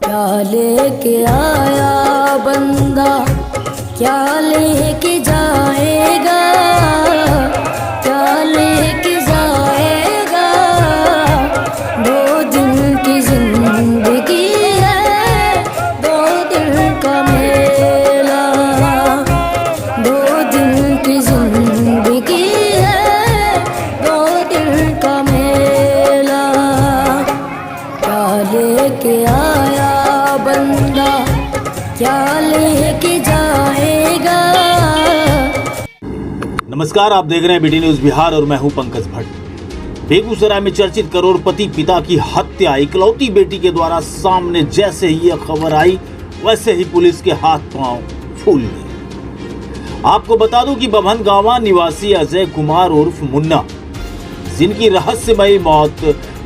क्या लेके आया बंदा, क्या लेके जाएगा, क्या लेके जाएगा। 2 दिन की जिंदगी है, 2 दिन का मेला। 2 दिन की जिंदगी है, 2 दिन का मेला। क्या लेके आया बंदा, क्या लेके जाएगा। नमस्कार, आप देख रहे हैं बीटी न्यूज बिहार और मैं हूं पंकज भट्ट। बेगूसराय में चर्चित करोड़पति पिता की हत्या इकलौती बेटी के द्वारा सामने जैसे ही यह खबर आई, वैसे ही पुलिस के हाथ पांव फूल गए। आपको बता दूं कि बभनगांवा निवासी अजय कुमार उर्फ मुन्ना, जिनकी रहस्यमयी मौत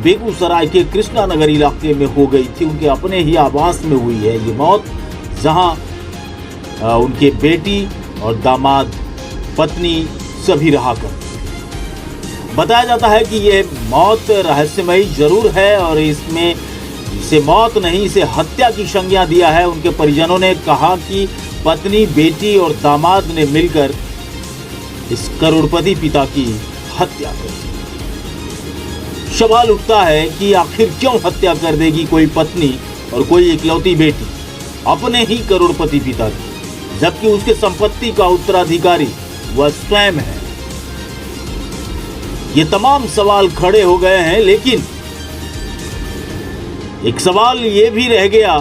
बेगूसराय के कृष्णा नगर इलाके में हो गई थी, उनके अपने ही आवास में हुई है ये मौत, जहां उनके बेटी और दामाद, पत्नी सभी रहा करते। बताया जाता है कि यह मौत रहस्यमयी जरूर है और इसमें इसे मौत नहीं, इसे हत्या की संज्ञा दिया है। उनके परिजनों ने कहा कि पत्नी, बेटी और दामाद ने मिलकर इस करोड़पति पिता की हत्या कर दी। सवाल उठता है कि आखिर क्यों हत्या कर देगी कोई पत्नी और कोई इकलौती बेटी अपने ही करोड़पति पिता की, जबकि उसके संपत्ति का उत्तराधिकारी वह स्वयं है। ये तमाम सवाल खड़े हो गए हैं, लेकिन एक सवाल ये भी रह गया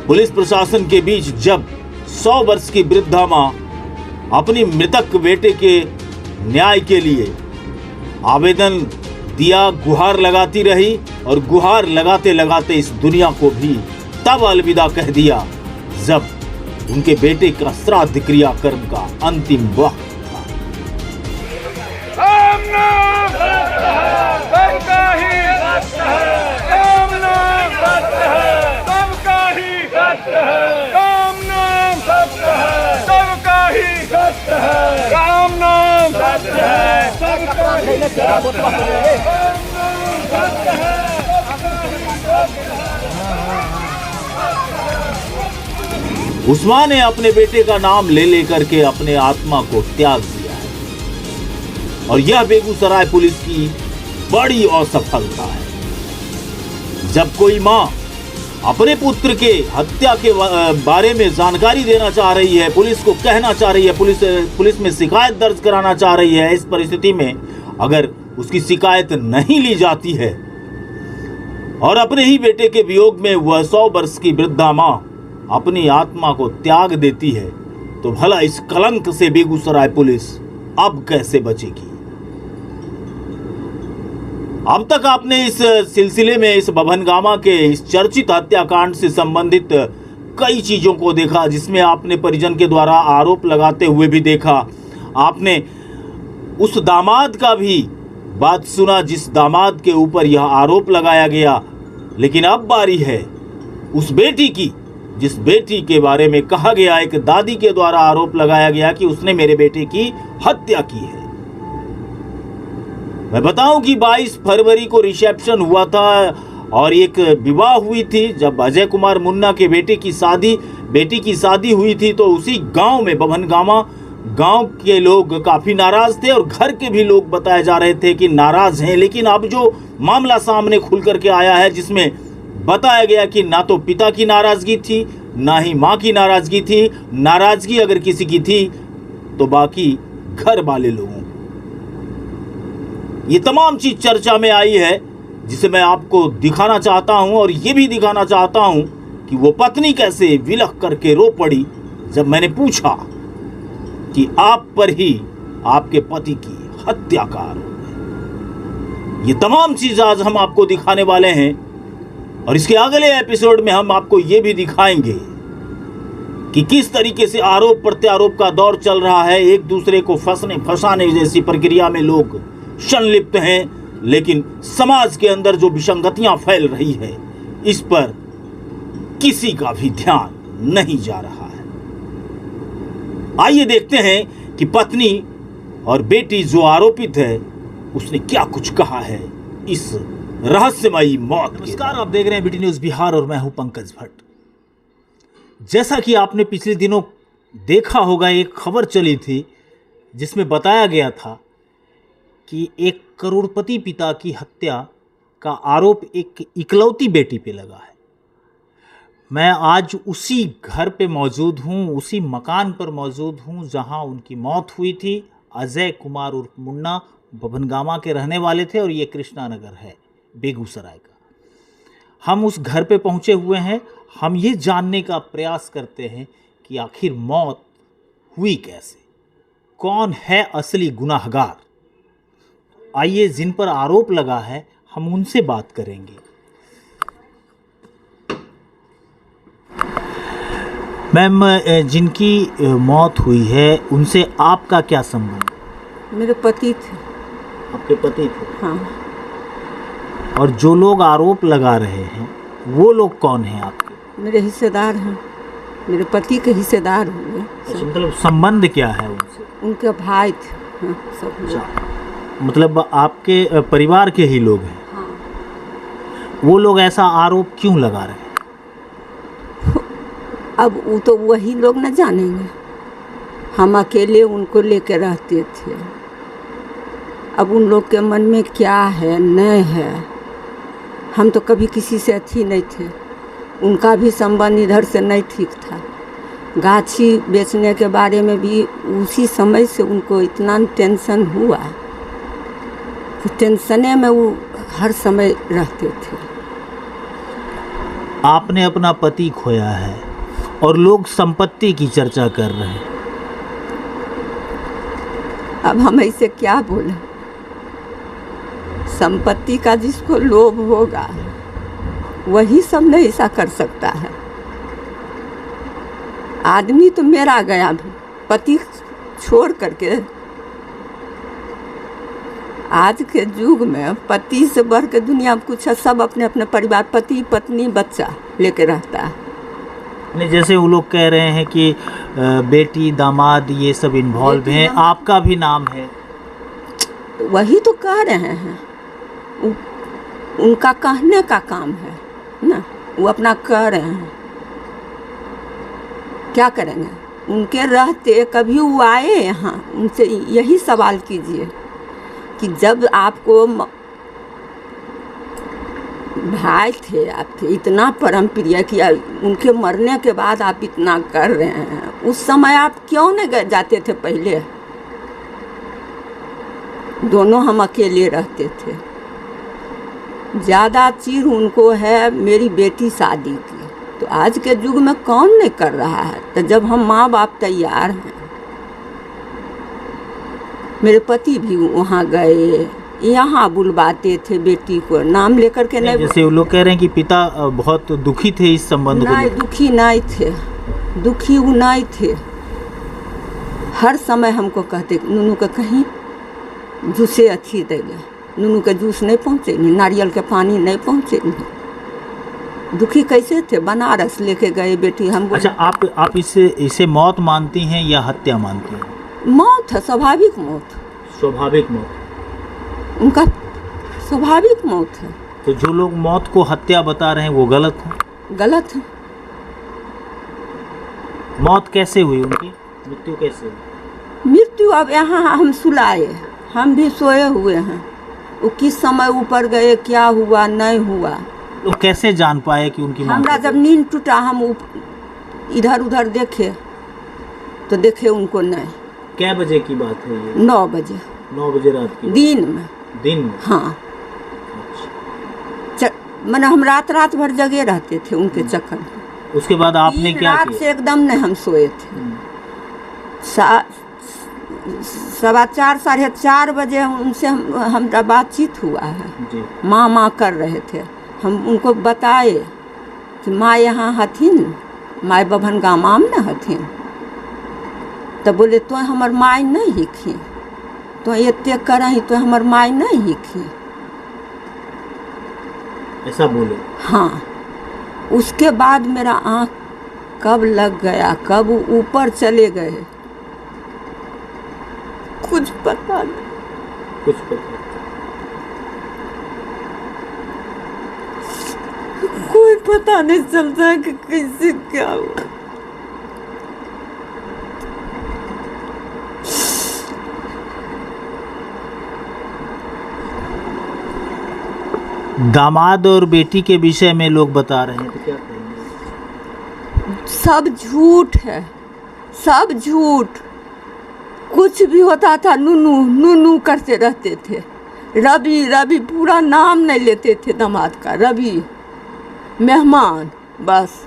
पुलिस प्रशासन के बीच, जब 100 वर्ष की वृद्धा मां अपनी मृतक बेटे के न्याय के लिए आवेदन दिया, गुहार लगाती रही और गुहार लगाते लगाते इस दुनिया को भी तब अलविदा कह दिया जब उनके बेटे का श्राद्ध क्रियाकर्म का अंतिम वक्त था। उस्मान ने अपने बेटे का नाम ले लेकर के अपने आत्मा को त्याग दिया है और यह बेगूसराय पुलिस की बड़ी असफलता है। जब कोई मां अपने पुत्र के हत्या के बारे में जानकारी देना चाह रही है, पुलिस को कहना चाह रही है, पुलिस में शिकायत दर्ज कराना चाह रही है, इस परिस्थिति में अगर उसकी शिकायत नहीं ली जाती है और अपने ही बेटे के वियोग में वह 100 वर्ष की वृद्धा मां अपनी आत्मा को त्याग देती है, तो भला इस कलंक से बेगूसराय पुलिस अब कैसे बचेगी। अब तक आपने इस सिलसिले में, इस बभनगांवा के इस चर्चित हत्याकांड से संबंधित कई चीजों को देखा, जिसमें आपने परिजन के द्वारा आरोप लगाते हुए भी देखा। आपने उस दामाद का भी बात सुना जिस दामाद के ऊपर यह आरोप लगाया गया, लेकिन अब बारी है उस बेटी की, जिस बेटी के बारे में कहा गया, एक दादी के द्वारा आरोप लगाया गया कि उसने मेरे बेटे की हत्या की है। मैं बताऊं कि 22 फरवरी को रिसेप्शन हुआ था और एक विवाह हुई थी। जब अजय कुमार मुन्ना के बेटी की शादी हुई थी, तो उसी गांव में, बभनगांवा गांव के लोग काफी नाराज थे और घर के भी लोग बताए जा रहे थे कि नाराज हैं। लेकिन अब जो मामला सामने खुल करके आया है, जिसमें बताया गया कि ना तो पिता की नाराजगी थी, ना ही मां की नाराजगी थी। नाराजगी अगर किसी की थी तो बाकी घर वाले लोगों। ये तमाम चीज चर्चा में आई है, जिसे मैं आपको दिखाना चाहता हूं और ये भी दिखाना चाहता हूं कि वो पत्नी कैसे विलख करके रो पड़ी जब मैंने पूछा कि आप पर ही आपके पति की हत्या का आरोप है। ये तमाम चीज आज हम आपको दिखाने वाले हैं और इसके अगले एपिसोड में हम आपको ये भी दिखाएंगे कि किस तरीके से आरोप प्रत्यारोप का दौर चल रहा है। एक दूसरे को फंसाने जैसी प्रक्रिया में लोग संलिप्त हैं, लेकिन समाज के अंदर जो विसंगतियां फैल रही है, इस पर किसी का भी ध्यान नहीं जा रहा है। आइए देखते हैं कि पत्नी और बेटी जो आरोपित है, उसने क्या कुछ कहा है इस रहस्यमयी मौत। नमस्कार, आप देख रहे हैं बीटी न्यूज बिहार और मैं हूं पंकज भट्ट। जैसा कि आपने पिछले दिनों देखा होगा, एक खबर चली थी जिसमें बताया गया था कि एक करोड़पति पिता की हत्या का आरोप एक इकलौती बेटी पे लगा है। मैं आज उसी घर पे मौजूद हूँ, उसी मकान पर मौजूद हूँ जहाँ उनकी मौत हुई थी। अजय कुमार उर्फ मुन्ना बभनगामा के रहने वाले थे और ये कृष्णा नगर है बेगूसराय का। हम उस घर पे पहुँचे हुए हैं। हम ये जानने का प्रयास करते हैं कि आखिर मौत हुई कैसे, कौन है असली गुनाहगार। आइए, जिन पर आरोप लगा है हम उनसे बात करेंगे। मैम, जिनकी मौत हुई है उनसे आपका क्या संबंध? मेरे पति थे। आपके पति थे? हाँ। और जो लोग आरोप लगा रहे हैं वो लोग कौन हैं आपके? मेरे हिस्सेदार हैं, मेरे पति के हिस्सेदार हुए। अच्छा, मतलब संबंध क्या है उनसे? उनके भाई थे। हाँ, सब लोग। अच्छा, मतलब आपके परिवार के ही लोग हैं? हाँ। वो लोग ऐसा आरोप क्यों लगा रहे हैं? अब वो तो वही लोग न जानेंगे, हम अकेले उनको लेकर रहते थे। अब उन लोग के मन में क्या है नहीं है, हम तो कभी किसी से अच्छी नहीं थे। उनका भी संबंध इधर से नहीं ठीक था। गाछी बेचने के बारे में भी उसी समय से उनको इतना टेंशन हुआ कि टेंशने में वो हर समय रहते थे। आपने अपना पति खोया है और लोग संपत्ति की चर्चा कर रहे हैं। अब हम ऐसे क्या बोले? संपत्ति का जिसको लोभ होगा वही सब नहीं ऐसा कर सकता है। आदमी तो मेरा गया भी, पति छोड़ करके। आज के युग में पति से बढ़ के दुनिया में कुछ है, सब अपने अपने परिवार, पति पत्नी बच्चा लेके रहता है। नहीं, जैसे वो लोग कह रहे हैं कि बेटी दामाद ये सब इन्वॉल्व हैं, आपका भी नाम है। तो वही तो कह रहे हैं, उनका कहने का काम है ना, वो अपना कह रहे हैं। क्या करेंगे? उनके रहते कभी वो आए यहाँ, उनसे यही सवाल कीजिए कि जब आपको भाई थे, आप थे इतना परम प्रिय कि उनके मरने के बाद आप इतना कर रहे हैं, उस समय आप क्यों नहीं जाते थे पहले? दोनों हम अकेले रहते थे। ज़्यादा चीर उनको है मेरी बेटी शादी की, तो आज के युग में कौन नहीं कर रहा है? तो जब हम माँ बाप तैयार हैं। मेरे पति भी वहाँ गए, यहाँ बुलवाते थे बेटी को, नाम लेकर के नहीं। जैसे वो लोग कह रहे हैं कि पिता बहुत दुखी थे इस संबंध को। नहीं, दुखी नहीं थे, दुखी वो नहीं थे। हर समय हमको कहते नूनू का कहीं जूसे अच्छी देगा, नूनू के जूस नहीं पहुँचे, नारियल के पानी नहीं पहुँचे। दुखी कैसे थे? बनारस लेके गए बेटी हम। अच्छा, आप इसे मौत मानती हैं या हत्या मानती हैं? मौत है, स्वाभाविक मौत। स्वाभाविक मौत, उनका स्वाभाविक मौत है। तो जो लोग मौत को हत्या बता रहे हैं वो गलत है? गलत है। मौत कैसे हुई उनकी? मृत्यु कैसे हुई? मृत्यु अब यहाँ हम सुलाए, हम भी सोए हुए हैं। वो किस समय ऊपर गए, क्या हुआ नहीं हुआ, तो कैसे जान पाए कि उनकी मौत? हमरा जब नींद टूटा, हम इधर उधर देखे तो देखे उनको नहीं। क्या बजे की बात है ये? 9 बजे। 9 बजे रात की? दिन में। दिन में? हाँ। मैंने हम रात भर जगे रहते थे उनके चक्कर में। उसके बाद आपने क्या रात किया? से एकदम नहीं हम सोए थे। 4:15 साढ़े 4 बजे उनसे हमारा बातचीत हुआ है जी। माँ कर रहे थे। हम उनको बताए कि माँ यहाँ हथिन, माँ बभनगामा में न हथिन। तो बोले तो हमार माँ नहीं हिखी, तो ये करही तो हमार माँ नहीं हिखी। ऐसा बोले? हाँ। उसके बाद मेरा आँख कब लग गया, कब ऊपर चले गए, कुछ पता नहीं। कुछ पता पता नहीं चलता है कि कैसे क्या हुआ। दामाद और बेटी के विषय में लोग बता रहे हैं, तो क्या कहेंगे? सब झूठ है, सब झूठ। कुछ भी होता था नूनू नूनू करते रहते थे। रवि रवि पूरा नाम नहीं लेते थे दामाद का, रवि मेहमान, बस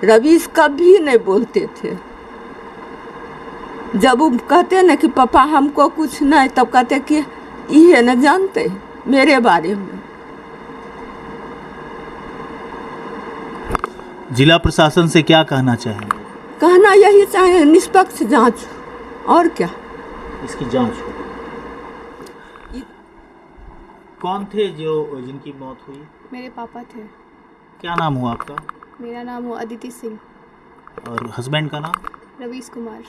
रवि कभी नहीं बोलते थे। जब वो कहते ना कि पापा हमको कुछ नहीं, तब कहते कि ये न जानते मेरे बारे में। जिला प्रशासन से क्या कहना चाहेंगे? कहना यही चाहे निष्पक्ष जांच, और क्या। इसकी जांच हो। कौन थे जिनकी मौत हुई? मेरे पापा थे। क्या नाम हुआ आपका? मेरा नाम हुआ अदिति सिंह। और हस्बैंड का नाम? रवीश कुमार।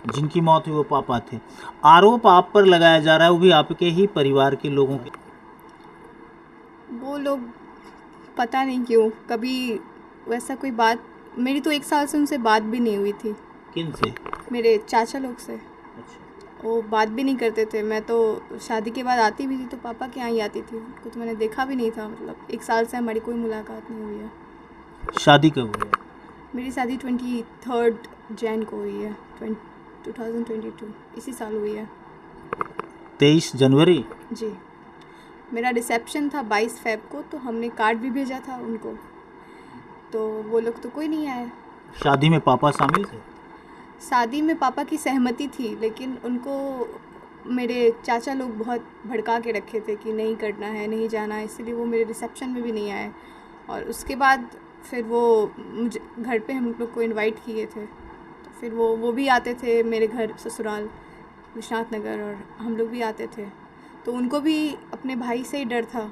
जिनकी मौत हुई वो पापा थे। आरोप आप पर लगाया जा रहा है, वो भी आपके ही परिवार के लोगों के। वो लोग पता नहीं क्यों कभी वैसा कोई बात, मेरी तो 1 साल से उनसे बात भी नहीं हुई थी। किन से? मेरे चाचा लोग से। अच्छा। वो बात भी नहीं करते थे। मैं तो शादी के बाद आती भी थी तो पापा के यहाँ ही आती थी। उनको तो मैंने देखा भी नहीं था। मतलब 1 साल से हमारी कोई मुलाकात नहीं हुई है। शादी कब हुई? मेरी शादी 23 जैन को हुई है, 2022, इसी साल हुई है। 23 जनवरी? जी। मेरा रिसेप्शन था 22 फ़रवरी को, तो हमने कार्ड भी भेजा था उनको, तो वो लोग तो कोई नहीं आए। शादी में पापा शामिल थे? शादी में पापा की सहमति थी, लेकिन उनको मेरे चाचा लोग बहुत भड़का के रखे थे कि नहीं करना है, नहीं जाना है, इसलिए वो मेरे रिसेप्शन में भी नहीं आए। और उसके बाद फिर वो मुझे घर पे हम लोग को इनवाइट किए थे, तो फिर वो भी आते थे मेरे घर ससुराल विश्वनाथ नगर, और हम लोग भी आते थे। तो उनको भी अपने भाई से ही डर था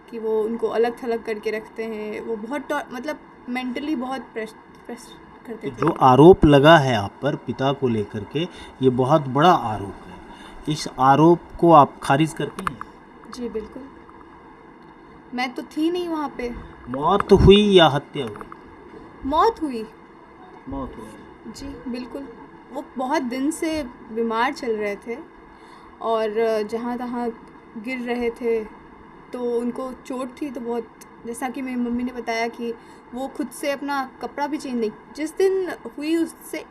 कि वो उनको अलग थलग करके रखते हैं। वो बहुत मतलब मेंटली बहुत प्रेस करते थे। जो आरोप लगा है आप पर पिता को लेकर के, ये बहुत बड़ा आरोप है। इस आरोप को आप खारिज करती हैं? जी बिल्कुल। मैं तो थी नहीं वहाँ पे। मौत हुई या हत्या हुई? मौत हुई। मौत हुई। जी बिल्कुल। वो बहुत दिन से बीमार चल रहे थे और जहाँ तहाँ गिर रहे थे, तो उनको चोट थी। तो बहुत, जैसा कि मेरी मम्मी ने बताया कि वो खुद से अपना कपड़ा भी चेंज नहीं, जिस दिन हुई उससे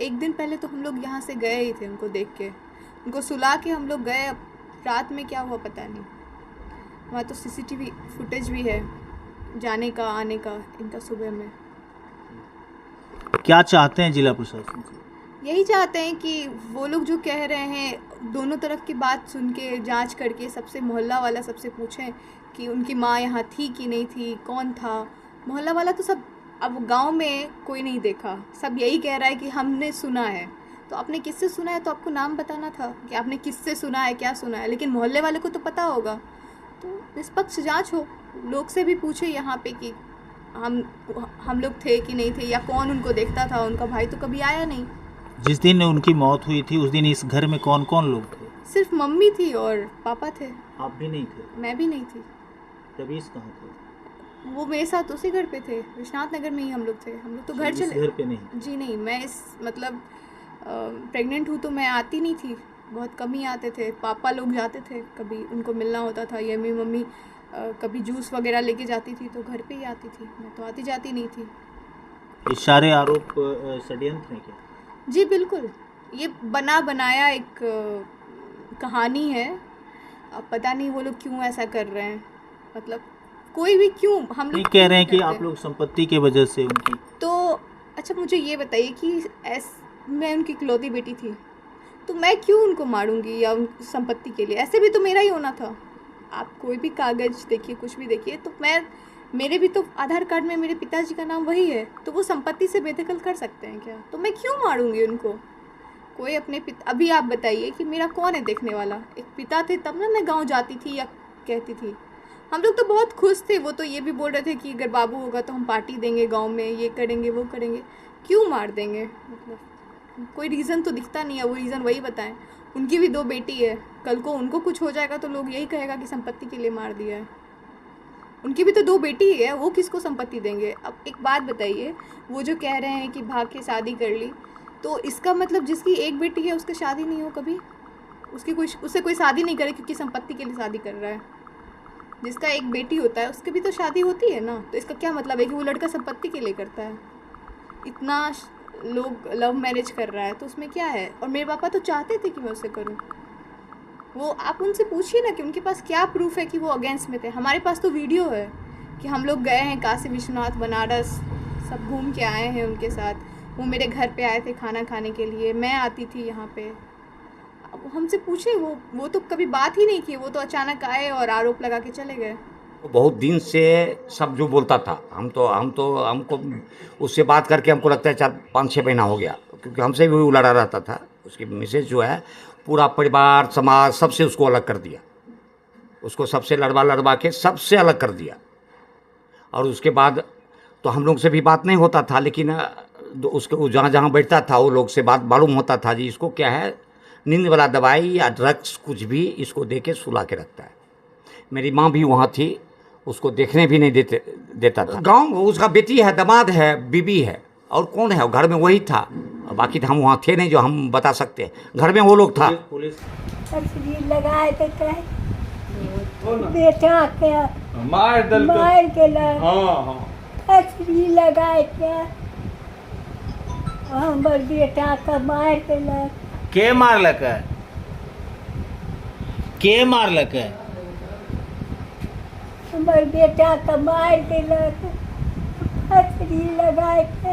1 दिन पहले तो हम लोग यहाँ से गए ही थे उनको देख के, उनको सुला के हम लोग गए। अब रात में क्या हुआ पता नहीं। वहाँ तो CCTV फुटेज भी है जाने का आने का इनका सुबह में। क्या चाहते हैं जिला प्रशासन से? यही चाहते हैं कि वो लोग जो कह रहे हैं, दोनों तरफ की बात सुन के जांच करके सबसे मोहल्ला वाला सबसे पूछें कि उनकी माँ यहाँ थी कि नहीं थी, कौन था। मोहल्ला वाला तो सब, अब गांव में कोई नहीं देखा, सब यही कह रहा है कि हमने सुना है। तो आपने किससे सुना है तो आपको नाम बताना था कि आपने किससे सुना है, क्या सुना है। लेकिन मोहल्ले वाले को तो पता होगा। तो निष्पक्ष जांच हो, लोग से भी पूछे यहाँ पे कि हम लोग थे कि नहीं थे, या कौन उनको देखता था। उनका भाई तो कभी आया नहीं। जिस दिन उनकी मौत हुई थी उस दिन इस घर में कौन कौन लोग थे? सिर्फ मम्मी थी और पापा थे। आप भी नहीं थे? मैं भी नहीं थी। रवीश कहाँ थे? वो मेरे साथ उसी घर पे थे, विश्वनाथ नगर में ही हम लोग थे। हम लोग तो घर इस चले। घर पे नहीं? जी नहीं, मैं इस मतलब प्रेग्नेंट हूँ तो मैं आती नहीं थी, बहुत कम ही आते थे। पापा लोग जाते थे, कभी उनको मिलना होता था, या मेरी मम्मी कभी जूस वगैरह लेके जाती थी तो घर पे ही आती थी। मैं तो आती जाती नहीं थी। ये सारे आरोप षड्यंत्र हैं क्या? जी बिल्कुल, ये बना बनाया एक कहानी है। अब पता नहीं वो लोग क्यों ऐसा कर रहे हैं। मतलब कोई भी क्यों, हम लोग कह रहे हैं कि आप लोग संपत्ति के वजह से उनकी। तो अच्छा मुझे ये बताइए कि मैं उनकी इकलौती बेटी थी, तो मैं क्यों उनको मारूंगी या उन संपत्ति के लिए? ऐसे भी तो मेरा ही होना था। आप कोई भी कागज़ देखिए, कुछ भी देखिए, तो मेरे भी तो आधार कार्ड में मेरे पिताजी का नाम वही है, तो वो संपत्ति से बेदखल कर सकते हैं क्या? तो मैं क्यों मारूंगी उनको? कोई अपने अभी आप बताइए कि मेरा कौन है देखने वाला? एक पिता थे तब ना मैं गांव जाती थी या कहती थी। हम लोग तो बहुत खुश थे। वो तो ये भी बोल रहे थे कि अगर बाबू होगा तो हम पार्टी देंगे गांव में, ये करेंगे वो करेंगे। क्यों मार देंगे? मतलब कोई रीज़न तो दिखता नहीं है। वो रीज़न वही बताएं। उनकी भी 2 बेटी है, कल को उनको कुछ हो जाएगा तो लोग यही कहेगा कि संपत्ति के लिए मार दिया है। उनकी भी तो 2 बेटी है, वो किसको संपत्ति देंगे? अब एक बात बताइए, वो जो कह रहे हैं कि भाग के शादी कर ली, तो इसका मतलब जिसकी एक बेटी है उसकी शादी नहीं हो कभी, उससे कोई शादी नहीं करे क्योंकि संपत्ति के लिए शादी कर रहा है। जिसका एक बेटी होता है उसकी भी तो शादी होती है ना, तो इसका क्या मतलब है कि वो लड़का संपत्ति के लिए करता है? इतना लोग लव मैरिज कर रहा है तो उसमें क्या है? और मेरे पापा तो चाहते थे कि मैं उससे करूं। वो आप उनसे पूछिए ना कि उनके पास क्या प्रूफ है कि वो अगेंस्ट में थे। हमारे पास तो वीडियो है कि हम लोग गए हैं काशी विश्वनाथ, बनारस, सब घूम के आए हैं उनके साथ। वो मेरे घर पे आए थे खाना खाने के लिए, मैं आती थी यहाँ पे। अब हमसे पूछे, वो तो कभी बात ही नहीं की, वो तो अचानक आए और आरोप लगा के चले गए। बहुत दिन से सब जो बोलता था, हमको उससे बात करके हमको लगता है 4-5-6 महीना हो गया, क्योंकि हमसे भी वो लड़ा रहता था। उसकी मिसेज जो है पूरा परिवार समाज सबसे उसको अलग कर दिया, उसको सबसे लड़वा के सबसे अलग कर दिया। और उसके बाद तो हम लोग से भी बात नहीं होता था, लेकिन उसको जहाँ बैठता था वो लोग से बात मालूम होता था जी इसको क्या है, नींद वाला दवाई या ड्रग्स कुछ भी इसको दे के सुला के रखता है। मेरी माँ भी वहाँ थी, उसको देखने भी नहीं देता था। गाँव उसका बेटी है, दामाद है, बीबी है, और कौन है? घर में वही था, बाकी तो हम वहाँ थे नहीं जो हम बता सकते हैं। घर में वो लोग था। तस्वीर लगाए थे बेटा के मार के तस्वीर लगाए के हमर बेटा का मार के के मारलक? के मारलक? हमर बेटा का मार के तस्वीर लगाए के